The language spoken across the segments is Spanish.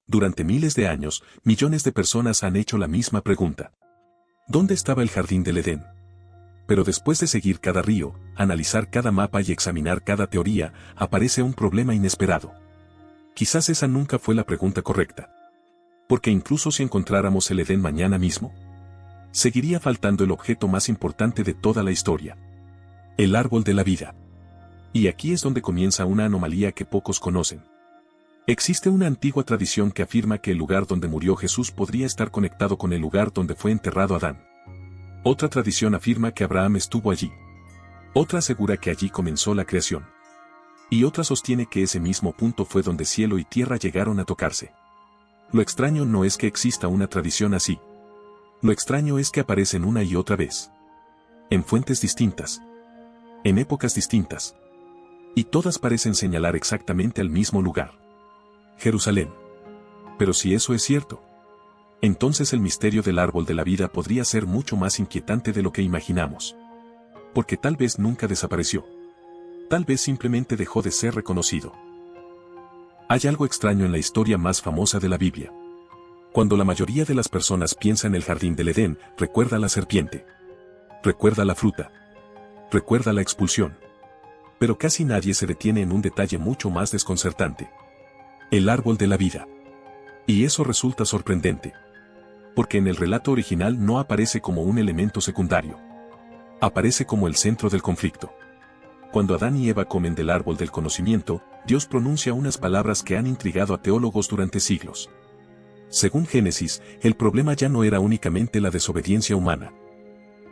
Durante miles de años, millones de personas han hecho la misma pregunta. ¿Dónde estaba el jardín del Edén? Pero después de seguir cada río, analizar cada mapa y examinar cada teoría, aparece un problema inesperado. Quizás esa nunca fue la pregunta correcta. Porque incluso si encontráramos el Edén mañana mismo, seguiría faltando el objeto más importante de toda la historia. El árbol de la vida. Y aquí es donde comienza una anomalía que pocos conocen. Existe una antigua tradición que afirma que el lugar donde murió Jesús podría estar conectado con el lugar donde fue enterrado Adán. Otra tradición afirma que Abraham estuvo allí. Otra asegura que allí comenzó la creación. Y otra sostiene que ese mismo punto fue donde cielo y tierra llegaron a tocarse. Lo extraño no es que exista una tradición así. Lo extraño es que aparecen una y otra vez. En fuentes distintas. En épocas distintas. Y todas parecen señalar exactamente al mismo lugar. Jerusalén. Pero si eso es cierto, entonces el misterio del árbol de la vida podría ser mucho más inquietante de lo que imaginamos. Porque tal vez nunca desapareció. Tal vez simplemente dejó de ser reconocido. Hay algo extraño en la historia más famosa de la Biblia. Cuando la mayoría de las personas piensa en el jardín del Edén, recuerda la serpiente. Recuerda la fruta. Recuerda la expulsión. Pero casi nadie se detiene en un detalle mucho más desconcertante. El árbol de la vida. Y eso resulta sorprendente. Porque en el relato original no aparece como un elemento secundario. Aparece como el centro del conflicto. Cuando Adán y Eva comen del árbol del conocimiento, Dios pronuncia unas palabras que han intrigado a teólogos durante siglos. Según Génesis, el problema ya no era únicamente la desobediencia humana.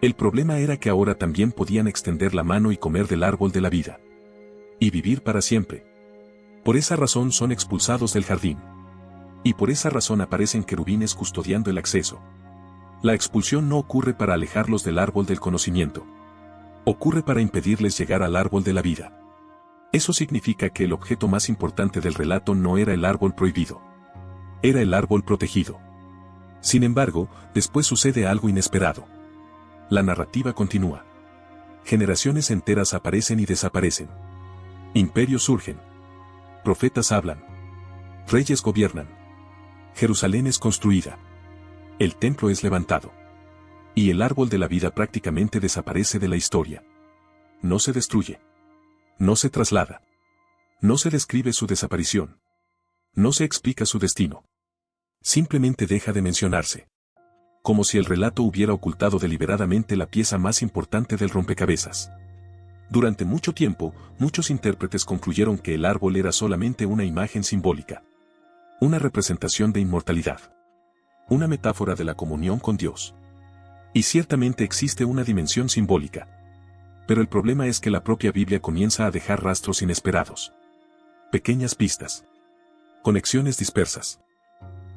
El problema era que ahora también podían extender la mano y comer del árbol de la vida. Y vivir para siempre. Por esa razón son expulsados del jardín. Y por esa razón aparecen querubines custodiando el acceso. La expulsión no ocurre para alejarlos del árbol del conocimiento. Ocurre para impedirles llegar al árbol de la vida. Eso significa que el objeto más importante del relato no era el árbol prohibido. Era el árbol protegido. Sin embargo, después sucede algo inesperado. La narrativa continúa. Generaciones enteras aparecen y desaparecen. Imperios surgen. Profetas hablan. Reyes gobiernan. Jerusalén es construida. El templo es levantado. Y el árbol de la vida prácticamente desaparece de la historia. No se destruye. No se traslada. No se describe su desaparición. No se explica su destino. Simplemente deja de mencionarse. Como si el relato hubiera ocultado deliberadamente la pieza más importante del rompecabezas. Durante mucho tiempo, muchos intérpretes concluyeron que el árbol era solamente una imagen simbólica. Una representación de inmortalidad. Una metáfora de la comunión con Dios. Y ciertamente existe una dimensión simbólica. Pero el problema es que la propia Biblia comienza a dejar rastros inesperados. Pequeñas pistas. Conexiones dispersas.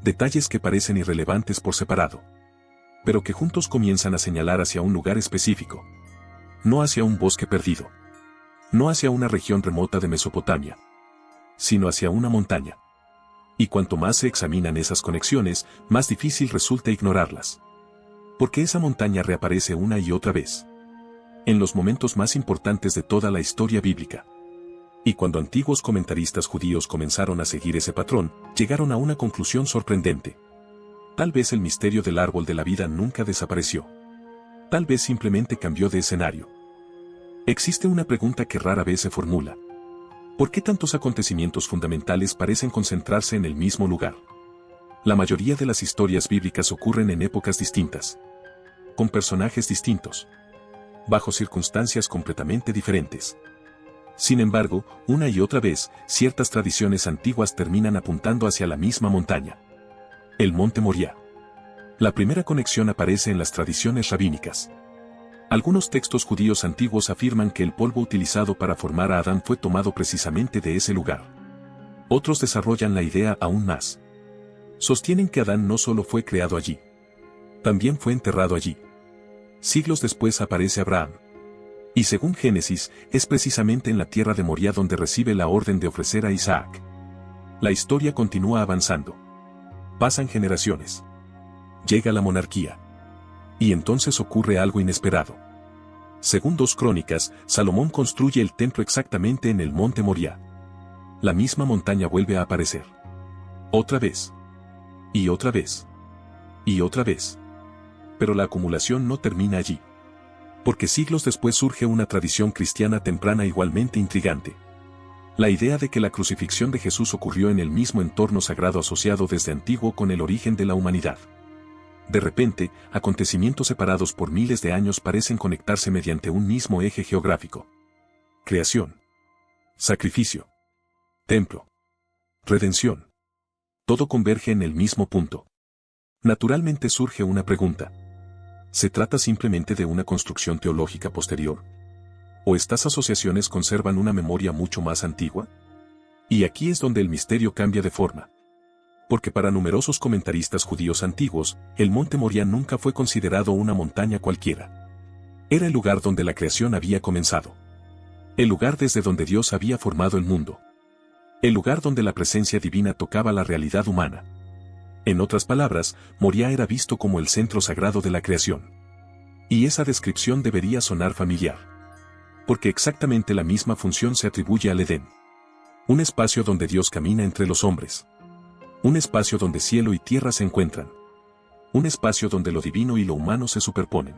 Detalles que parecen irrelevantes por separado. Pero que juntos comienzan a señalar hacia un lugar específico. No hacia un bosque perdido. No hacia una región remota de Mesopotamia. Sino hacia una montaña. Y cuanto más se examinan esas conexiones, más difícil resulta ignorarlas. Porque esa montaña reaparece una y otra vez. En los momentos más importantes de toda la historia bíblica. Y cuando antiguos comentaristas judíos comenzaron a seguir ese patrón, llegaron a una conclusión sorprendente. Tal vez el misterio del árbol de la vida nunca desapareció. Tal vez simplemente cambió de escenario. Existe una pregunta que rara vez se formula. ¿Por qué tantos acontecimientos fundamentales parecen concentrarse en el mismo lugar? La mayoría de las historias bíblicas ocurren en épocas distintas. Con personajes distintos. Bajo circunstancias completamente diferentes. Sin embargo, una y otra vez, ciertas tradiciones antiguas terminan apuntando hacia la misma montaña. El monte Moriah. La primera conexión aparece en las tradiciones rabínicas. Algunos textos judíos antiguos afirman que el polvo utilizado para formar a Adán fue tomado precisamente de ese lugar. Otros desarrollan la idea aún más. Sostienen que Adán no solo fue creado allí. También fue enterrado allí. Siglos después aparece Abraham. Y según Génesis, es precisamente en la tierra de Moriah donde recibe la orden de ofrecer a Isaac. La historia continúa avanzando. Pasan generaciones. Llega la monarquía. Y entonces ocurre algo inesperado. Según 2 Crónicas, Salomón construye el templo exactamente en el monte Moriah. La misma montaña vuelve a aparecer. Otra vez. Y otra vez. Y otra vez. Pero la acumulación no termina allí. Porque siglos después surge una tradición cristiana temprana igualmente intrigante. La idea de que la crucifixión de Jesús ocurrió en el mismo entorno sagrado asociado desde antiguo con el origen de la humanidad. De repente, acontecimientos separados por miles de años parecen conectarse mediante un mismo eje geográfico. Creación. Sacrificio. Templo. Redención. Todo converge en el mismo punto. Naturalmente surge una pregunta. ¿Se trata simplemente de una construcción teológica posterior? ¿O estas asociaciones conservan una memoria mucho más antigua? Y aquí es donde el misterio cambia de forma. Porque para numerosos comentaristas judíos antiguos, el monte Moria nunca fue considerado una montaña cualquiera. Era el lugar donde la creación había comenzado. El lugar desde donde Dios había formado el mundo. El lugar donde la presencia divina tocaba la realidad humana. En otras palabras, Moria era visto como el centro sagrado de la creación. Y esa descripción debería sonar familiar. Porque exactamente la misma función se atribuye al Edén. Un espacio donde Dios camina entre los hombres. Un espacio donde cielo y tierra se encuentran. Un espacio donde lo divino y lo humano se superponen.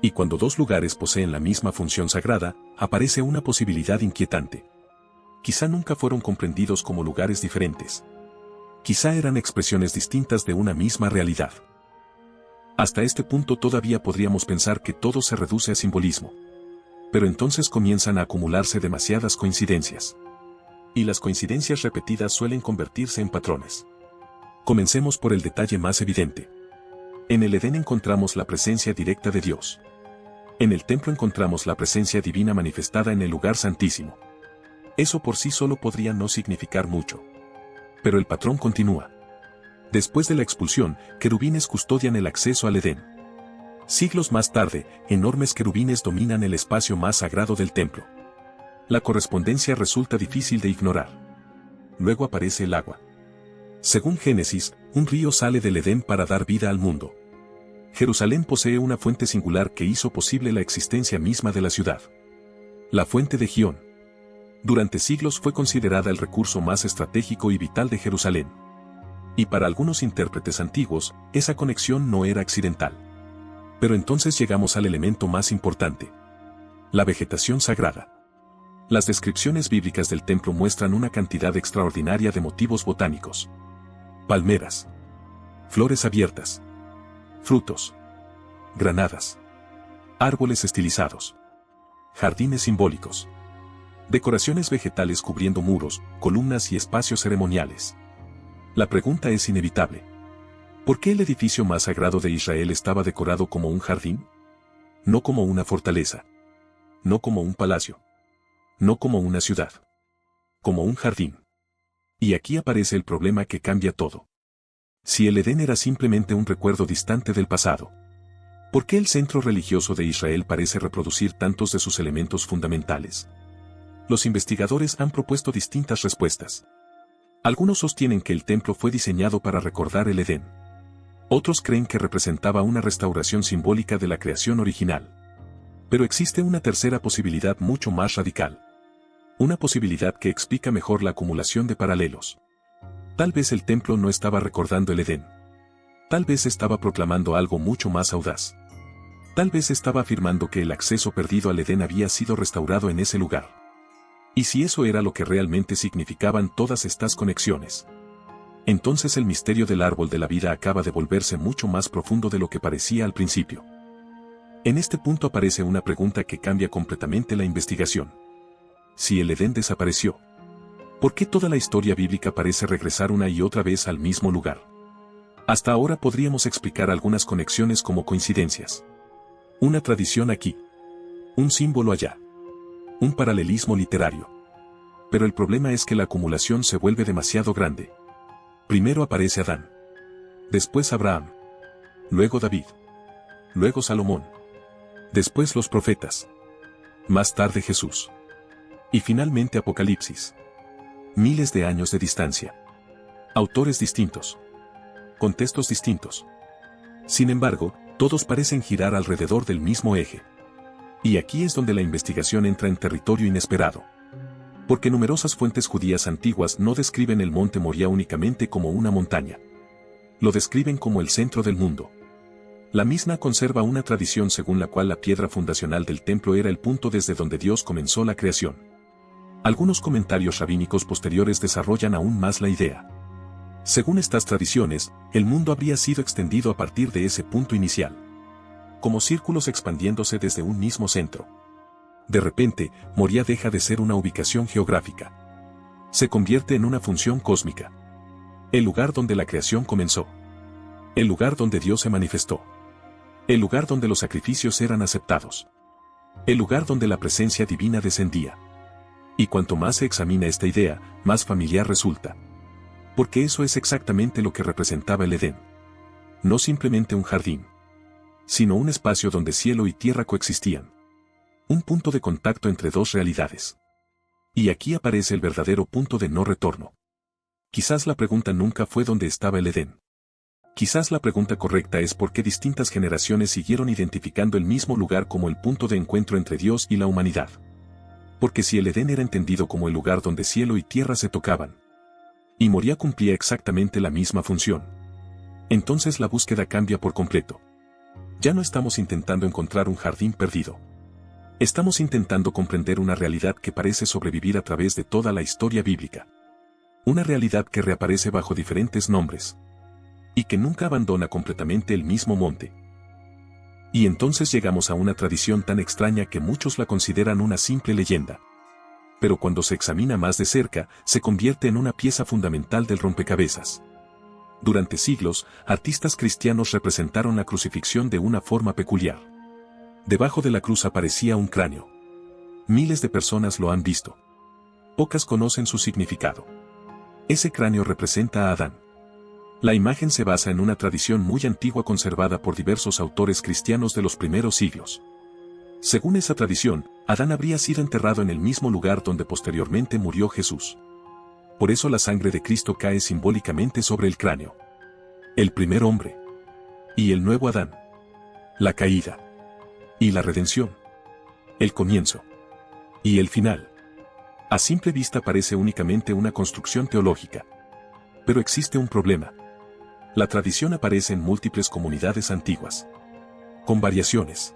Y cuando dos lugares poseen la misma función sagrada, aparece una posibilidad inquietante. Quizá nunca fueron comprendidos como lugares diferentes. Quizá eran expresiones distintas de una misma realidad. Hasta este punto todavía podríamos pensar que todo se reduce a simbolismo. Pero entonces comienzan a acumularse demasiadas coincidencias. Y las coincidencias repetidas suelen convertirse en patrones. Comencemos por el detalle más evidente. En el Edén encontramos la presencia directa de Dios. En el templo encontramos la presencia divina manifestada en el lugar santísimo. Eso por sí solo podría no significar mucho. Pero el patrón continúa. Después de la expulsión, querubines custodian el acceso al Edén. Siglos más tarde, enormes querubines dominan el espacio más sagrado del templo. La correspondencia resulta difícil de ignorar. Luego aparece el agua. Según Génesis, un río sale del Edén para dar vida al mundo. Jerusalén posee una fuente singular que hizo posible la existencia misma de la ciudad. La fuente de Gihón. Durante siglos fue considerada el recurso más estratégico y vital de Jerusalén. Y para algunos intérpretes antiguos, esa conexión no era accidental. Pero entonces llegamos al elemento más importante. La vegetación sagrada. Las descripciones bíblicas del templo muestran una cantidad extraordinaria de motivos botánicos. Palmeras. Flores abiertas. Frutos. Granadas. Árboles estilizados. Jardines simbólicos. Decoraciones vegetales cubriendo muros, columnas y espacios ceremoniales. La pregunta es inevitable. ¿Por qué el edificio más sagrado de Israel estaba decorado como un jardín? No como una fortaleza. No como un palacio. No como una ciudad. Como un jardín. Y aquí aparece el problema que cambia todo. Si el Edén era simplemente un recuerdo distante del pasado, ¿por qué el centro religioso de Israel parece reproducir tantos de sus elementos fundamentales? Los investigadores han propuesto distintas respuestas. Algunos sostienen que el templo fue diseñado para recordar el Edén. Otros creen que representaba una restauración simbólica de la creación original. Pero existe una tercera posibilidad mucho más radical. Una posibilidad que explica mejor la acumulación de paralelos. Tal vez el templo no estaba recordando el Edén. Tal vez estaba proclamando algo mucho más audaz. Tal vez estaba afirmando que el acceso perdido al Edén había sido restaurado en ese lugar. Y si eso era lo que realmente significaban todas estas conexiones, entonces el misterio del árbol de la vida acaba de volverse mucho más profundo de lo que parecía al principio. En este punto aparece una pregunta que cambia completamente la investigación. Si el Edén desapareció, ¿por qué toda la historia bíblica parece regresar una y otra vez al mismo lugar? Hasta ahora podríamos explicar algunas conexiones como coincidencias. Una tradición aquí. Un símbolo allá. Un paralelismo literario. Pero el problema es que la acumulación se vuelve demasiado grande. Primero aparece Adán. Después Abraham. Luego David. Luego Salomón. Después los profetas. Más tarde Jesús. Y finalmente Apocalipsis. Miles de años de distancia. Autores distintos. Contextos distintos. Sin embargo, todos parecen girar alrededor del mismo eje. Y aquí es donde la investigación entra en territorio inesperado. Porque numerosas fuentes judías antiguas no describen el monte Moria únicamente como una montaña. Lo describen como el centro del mundo. La Misná conserva una tradición según la cual la piedra fundacional del templo era el punto desde donde Dios comenzó la creación. Algunos comentarios rabínicos posteriores desarrollan aún más la idea. Según estas tradiciones, el mundo habría sido extendido a partir de ese punto inicial, como círculos expandiéndose desde un mismo centro. De repente, Moria deja de ser una ubicación geográfica. Se convierte en una función cósmica. El lugar donde la creación comenzó. El lugar donde Dios se manifestó. El lugar donde los sacrificios eran aceptados. El lugar donde la presencia divina descendía. Y cuanto más se examina esta idea, más familiar resulta. Porque eso es exactamente lo que representaba el Edén. No simplemente un jardín, sino un espacio donde cielo y tierra coexistían. Un punto de contacto entre dos realidades. Y aquí aparece el verdadero punto de no retorno. Quizás la pregunta nunca fue dónde estaba el Edén. Quizás la pregunta correcta es por qué distintas generaciones siguieron identificando el mismo lugar como el punto de encuentro entre Dios y la humanidad. Porque si el Edén era entendido como el lugar donde cielo y tierra se tocaban, y Moria cumplía exactamente la misma función, entonces la búsqueda cambia por completo. Ya no estamos intentando encontrar un jardín perdido. Estamos intentando comprender una realidad que parece sobrevivir a través de toda la historia bíblica. Una realidad que reaparece bajo diferentes nombres. Y que nunca abandona completamente el mismo monte. Y entonces llegamos a una tradición tan extraña que muchos la consideran una simple leyenda. Pero cuando se examina más de cerca, se convierte en una pieza fundamental del rompecabezas. Durante siglos, artistas cristianos representaron la crucifixión de una forma peculiar. Debajo de la cruz aparecía un cráneo. Miles de personas lo han visto. Pocas conocen su significado. Ese cráneo representa a Adán. La imagen se basa en una tradición muy antigua conservada por diversos autores cristianos de los primeros siglos. Según esa tradición, Adán habría sido enterrado en el mismo lugar donde posteriormente murió Jesús. Por eso la sangre de Cristo cae simbólicamente sobre el cráneo. El primer hombre. Y el nuevo Adán. La caída. Y la redención. El comienzo. Y el final. A simple vista parece únicamente una construcción teológica. Pero existe un problema. La tradición aparece en múltiples comunidades antiguas. Con variaciones.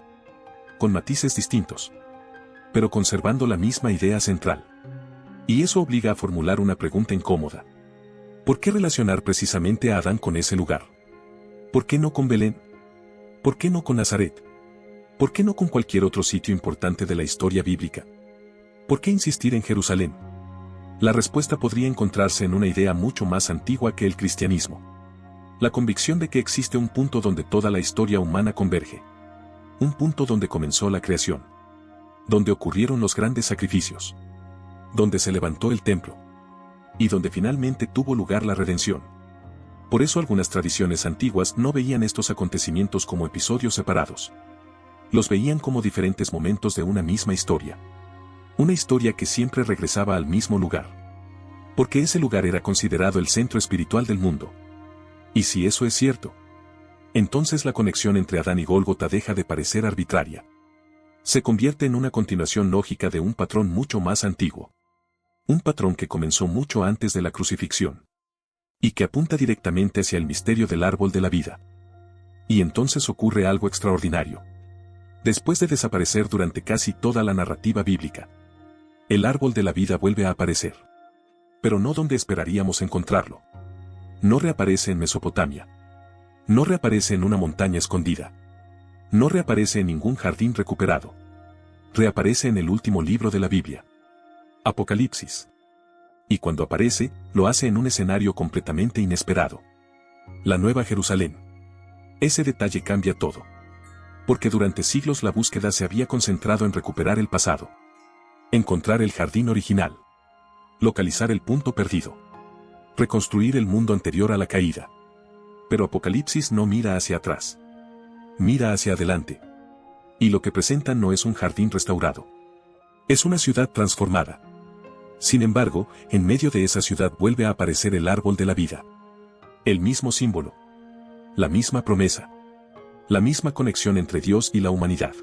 Con matices distintos. Pero conservando la misma idea central. Y eso obliga a formular una pregunta incómoda. ¿Por qué relacionar precisamente a Adán con ese lugar? ¿Por qué no con Belén? ¿Por qué no con Nazaret? ¿Por qué no con cualquier otro sitio importante de la historia bíblica? ¿Por qué insistir en Jerusalén? La respuesta podría encontrarse en una idea mucho más antigua que el cristianismo. La convicción de que existe un punto donde toda la historia humana converge. Un punto donde comenzó la creación. Donde ocurrieron los grandes sacrificios. Donde se levantó el templo. Y donde finalmente tuvo lugar la redención. Por eso algunas tradiciones antiguas no veían estos acontecimientos como episodios separados. Los veían como diferentes momentos de una misma historia. Una historia que siempre regresaba al mismo lugar. Porque ese lugar era considerado el centro espiritual del mundo. Y si eso es cierto, entonces la conexión entre Adán y Gólgota deja de parecer arbitraria. Se convierte en una continuación lógica de un patrón mucho más antiguo. Un patrón que comenzó mucho antes de la crucifixión. Y que apunta directamente hacia el misterio del árbol de la vida. Y entonces ocurre algo extraordinario. Después de desaparecer durante casi toda la narrativa bíblica, el árbol de la vida vuelve a aparecer. Pero no donde esperaríamos encontrarlo. No reaparece en Mesopotamia. No reaparece en una montaña escondida. No reaparece en ningún jardín recuperado. Reaparece en el último libro de la Biblia. Apocalipsis. Y cuando aparece, lo hace en un escenario completamente inesperado. La Nueva Jerusalén. Ese detalle cambia todo. Porque durante siglos la búsqueda se había concentrado en recuperar el pasado. Encontrar el jardín original. Localizar el punto perdido. Reconstruir el mundo anterior a la caída. Pero Apocalipsis no mira hacia atrás. Mira hacia adelante. Y lo que presenta no es un jardín restaurado. Es una ciudad transformada. Sin embargo, en medio de esa ciudad vuelve a aparecer el árbol de la vida. El mismo símbolo. La misma promesa. La misma conexión entre Dios y la humanidad.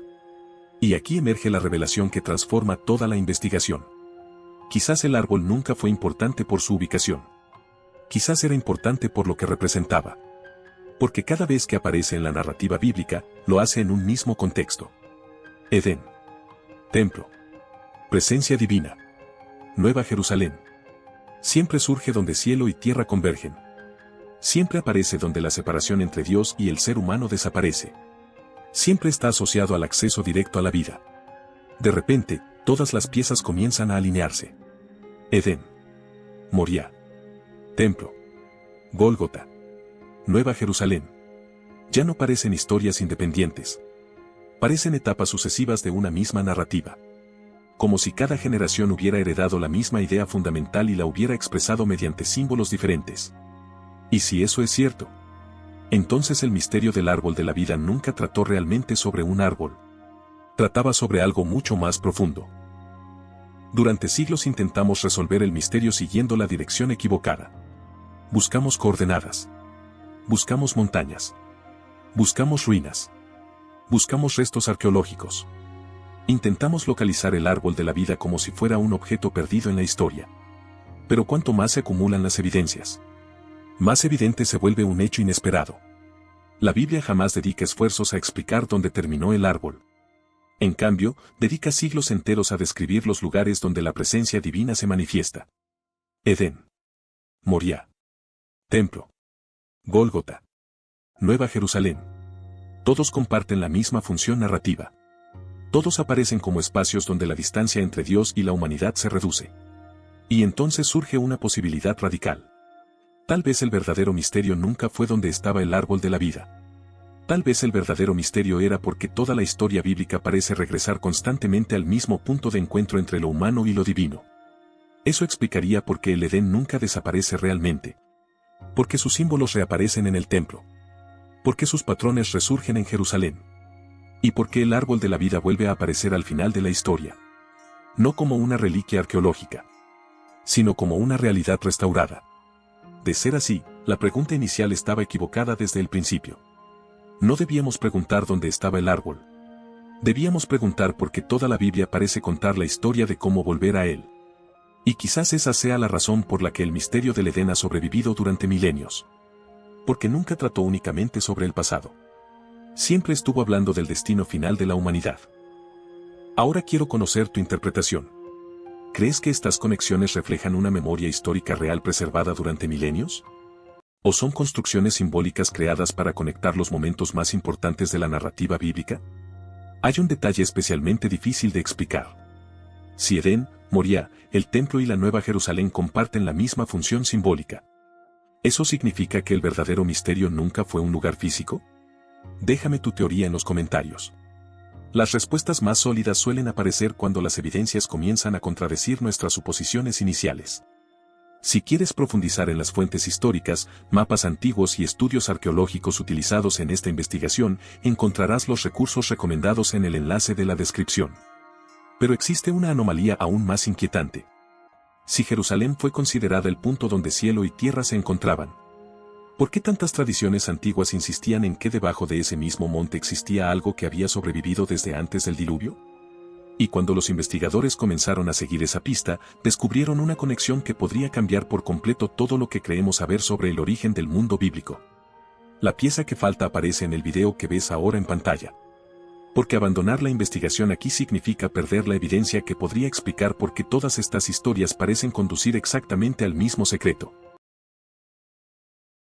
Y aquí emerge la revelación que transforma toda la investigación. Quizás el árbol nunca fue importante por su ubicación. Quizás era importante por lo que representaba. Porque cada vez que aparece en la narrativa bíblica, lo hace en un mismo contexto. Edén. Templo. Presencia divina. Nueva Jerusalén. Siempre surge donde cielo y tierra convergen. Siempre aparece donde la separación entre Dios y el ser humano desaparece. Siempre está asociado al acceso directo a la vida. De repente, todas las piezas comienzan a alinearse. Edén. Moría. Templo. Gólgota. Nueva Jerusalén. Ya no parecen historias independientes. Parecen etapas sucesivas de una misma narrativa. Como si cada generación hubiera heredado la misma idea fundamental y la hubiera expresado mediante símbolos diferentes. Y si eso es cierto, entonces el misterio del árbol de la vida nunca trató realmente sobre un árbol. Trataba sobre algo mucho más profundo. Durante siglos intentamos resolver el misterio siguiendo la dirección equivocada. Buscamos coordenadas. Buscamos montañas. Buscamos ruinas. Buscamos restos arqueológicos. Intentamos localizar el árbol de la vida como si fuera un objeto perdido en la historia. Pero cuanto más se acumulan las evidencias, más evidente se vuelve un hecho inesperado. La Biblia jamás dedica esfuerzos a explicar dónde terminó el árbol. En cambio, dedica siglos enteros a describir los lugares donde la presencia divina se manifiesta. Edén. Moría. Templo. Gólgota. Nueva Jerusalén. Todos comparten la misma función narrativa. Todos aparecen como espacios donde la distancia entre Dios y la humanidad se reduce. Y entonces surge una posibilidad radical. Tal vez el verdadero misterio nunca fue donde estaba el árbol de la vida. Tal vez el verdadero misterio era porque toda la historia bíblica parece regresar constantemente al mismo punto de encuentro entre lo humano y lo divino. Eso explicaría por qué el Edén nunca desaparece realmente. Porque sus símbolos reaparecen en el templo. Porque sus patrones resurgen en Jerusalén. Y porque el árbol de la vida vuelve a aparecer al final de la historia. No como una reliquia arqueológica, sino como una realidad restaurada. De ser así, la pregunta inicial estaba equivocada desde el principio. No debíamos preguntar dónde estaba el árbol. Debíamos preguntar por qué toda la Biblia parece contar la historia de cómo volver a él. Y quizás esa sea la razón por la que el misterio del Edén ha sobrevivido durante milenios. Porque nunca trató únicamente sobre el pasado. Siempre estuvo hablando del destino final de la humanidad. Ahora quiero conocer tu interpretación. ¿Crees que estas conexiones reflejan una memoria histórica real preservada durante milenios? ¿O son construcciones simbólicas creadas para conectar los momentos más importantes de la narrativa bíblica? Hay un detalle especialmente difícil de explicar. Si Edén, Moría, el templo y la Nueva Jerusalén comparten la misma función simbólica, ¿eso significa que el verdadero misterio nunca fue un lugar físico? Déjame tu teoría en los comentarios. Las respuestas más sólidas suelen aparecer cuando las evidencias comienzan a contradecir nuestras suposiciones iniciales. Si quieres profundizar en las fuentes históricas, mapas antiguos y estudios arqueológicos utilizados en esta investigación, encontrarás los recursos recomendados en el enlace de la descripción. Pero existe una anomalía aún más inquietante. Si Jerusalén fue considerada el punto donde cielo y tierra se encontraban, ¿por qué tantas tradiciones antiguas insistían en que debajo de ese mismo monte existía algo que había sobrevivido desde antes del diluvio? Y cuando los investigadores comenzaron a seguir esa pista, descubrieron una conexión que podría cambiar por completo todo lo que creemos saber sobre el origen del mundo bíblico. La pieza que falta aparece en el video que ves ahora en pantalla. Porque abandonar la investigación aquí significa perder la evidencia que podría explicar por qué todas estas historias parecen conducir exactamente al mismo secreto.